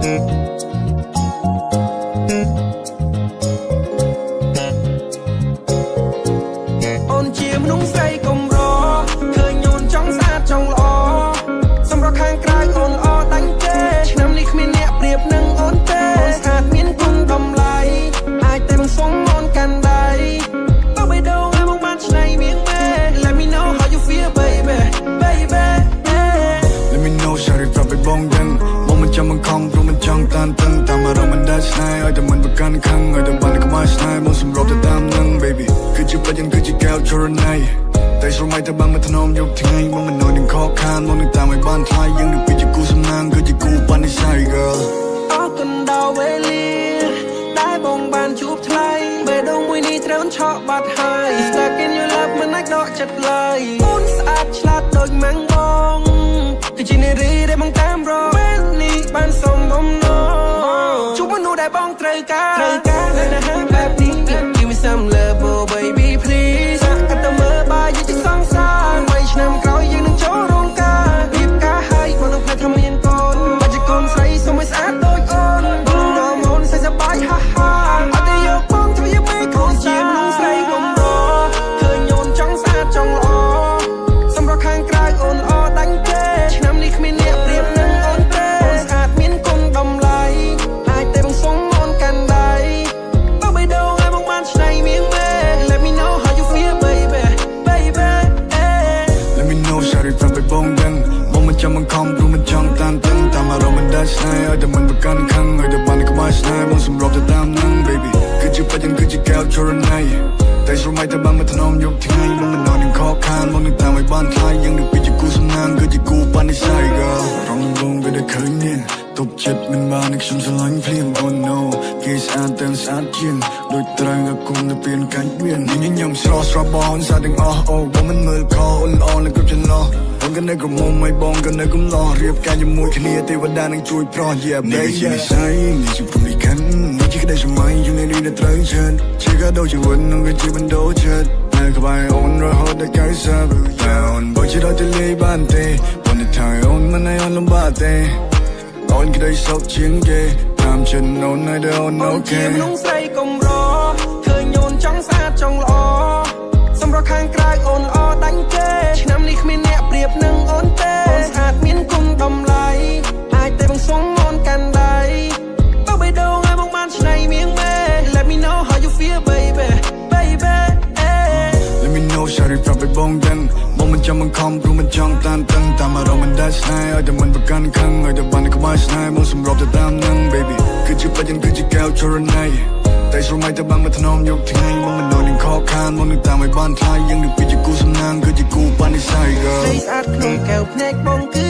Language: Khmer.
អូនជាមនុស្សស្រីកុំរឃើញអូនចង់ស្អាតចង់ល្អសម្រាប់ខាងក្រៅអូនល្អដាច់ទេឆ្នាំនេះគ្មានអ្នកប្រៀបនឹងអូនទេអូនស្អាតមានគុណតម្លៃអាចតែមិនសុំអូនកាន់ដៃបើបេះដូងឲ្យមកបានឆ្នៃមៀងមេ Let me know how you feel baby baby Let me know ชาริปรับไปบงยังมองมันจำมันคองรู้มันจังตันตึงตามมาเรามันได้ឆ្នៃឲ្យតែមិនប្រកាន់ខឹងឲ្យតែបានក្បាលឆ្នៃមកសម្របទៅតាមនឹង baby គឺជាប្រយ័ត្នគឺជាកែវចរណៃតែស្រមៃតែបានមកធ្នមយកថ្ងៃមកមិននៅនឹងខកខានមកនឹងតាមឲ្យបានថ្លៃយើងនឹងពីជាគូសំណាងគឺជាគូបាននិស័យ girl អរគុណដល់វេលាដែលបងបានជួបថ្លៃបេះដូងមួយនេះត្រូវឆក់បាត់ហើយ Stuck in your love មិនអាចដកចិត្តឡើយអូនស្អាតឆ្លាតដូចម៉ាំងបងគឺជានារីដែលបងតាមរកពេលនេះបានសុំបំណងជួបមនុស្សដែលបងត្រូវការនៅណាហាបែបនេះ Give me some love oh baby please សាក់តែមើលបាយយើងជាសងសា3ឆ្នាំក្រោយយើងនឹងចូលរោងការរៀបការហើយបងនឹងផ្លែថាមានកូនបាច់ជាកូនស្រីសុំឲ្យស្អាតដូចអូនបងនាំអូនសប្បាយហាហាអត់ទេយកបងធ្វើយ៉ាងម៉េចកូនជាមនុស្សស្រីកុំរឃើញអូនចង់ស្អាតចង់ល្អសម្រាប់ខាងក្រៅអូនល្អដាច់ទេឆ្នាំនេះគ្មានអ្នកប្រៀបនឹងអូនទេអូនស្អាតមានគុណតម្លៃអាចតែបងសុំអូនកាន់ដៃបើបេះដូងឲ្យមកបានឆ្នៃមៀងមេ Let me know how you feel baby baby Let me know ชาริปรับไปบงยังมองมันจำมันคองรู้มันจังตันตึงตามมาเรามันได้ឆ្នៃឲ្យតែមិនប្រកាន់ខឹងឲ្យតែបានក្បាលឆ្នៃមកសម្របទៅតាមនឹង baby គឺជាប្រយ័ត្នគឺជាកែវចរណៃតែស្រមៃតែបានមកធ្នមយកថ្ងៃមកមិននៅនឹងខកខានមកនឹងតាមឲ្យបានថ្លៃយើងនឹងពីជាគូសំណាងគឺជាគូបាននិស័យ girl រងលងវាได้ឃើញនេះទប់ចិត្តមិនបានខ្ញុំស្រឡាញ់ភ្លាម oh no គេស្អាតទាំងស្អាតជាងដូចត្រូវឲ្យគុំទៅពៀនកាច់មានញញឹមស្រស់ស្រស់បងស្អាតទាំងអស់អូបងមិនមើលខអូនល្អនឹងគ្រប់ចន្លោះបងក៏នៅក្រមុំឲ្យបងក៏នៅកំឡោះរៀបការជាមួយគ្នាទេវតានឹងជួយប្រោះ yeah baby នេះជានិស័យនេះជាព្រំកាន់នេះជាក្តីស្រមៃอยู่ในនេះដែលត្រូវជឿជាក៏ដូចជាវិញនឹងជាបណ្ដោចិត្តនៅក្បែរអូនរហូតដល់កៅសាបអូនបើជាដល់ទៅលេបានទេបងទៅថៃអូនមិនឲ្យអូនលំបាកទេអូនក្តីសោកជាងគេតាមចិនអូននៅដល់អូនអូខេមនុស្សស្រីកុំរឃើញអូនចង់ស្អាតចង់ល្អសម្រាប់ខាងក្រៅអូនល្អដាច់ទេឆ្នាំនេះគ្មានអ្នកប្រៀបនឹងអូនទេអូនស្អាតមានគុណតម្លៃអាចតែបងសុំអូនកាន់ដៃបើបេះដូងឲ្យមកបានឆ្នៃមៀងមេ Let me know how you feel baby baby Let me know ชาริปรับไปบงยังมองมันจำมันคองรู้มันจังตันตึงตามมาเรามันได้ឆ្នៃឲ្យតែមិនប្រកាន់ខឹងឲ្យតែបានក្បាលឆ្នៃមកសម្របទៅតាមនឹង baby គឺជាប្រយ័ត្នគឺជាកែវចរណៃតែស្រមៃតែបានមកធ្នមយកថ្ងៃមកមិននៅនឹងខកខានមកនឹងតាមឲ្យបានថ្លៃយើងនឹងពីជាគូសំណាងគឺជាគូបាននិស័យ girl ស្អាតក្នុងកែវភ្នែកបងគឺ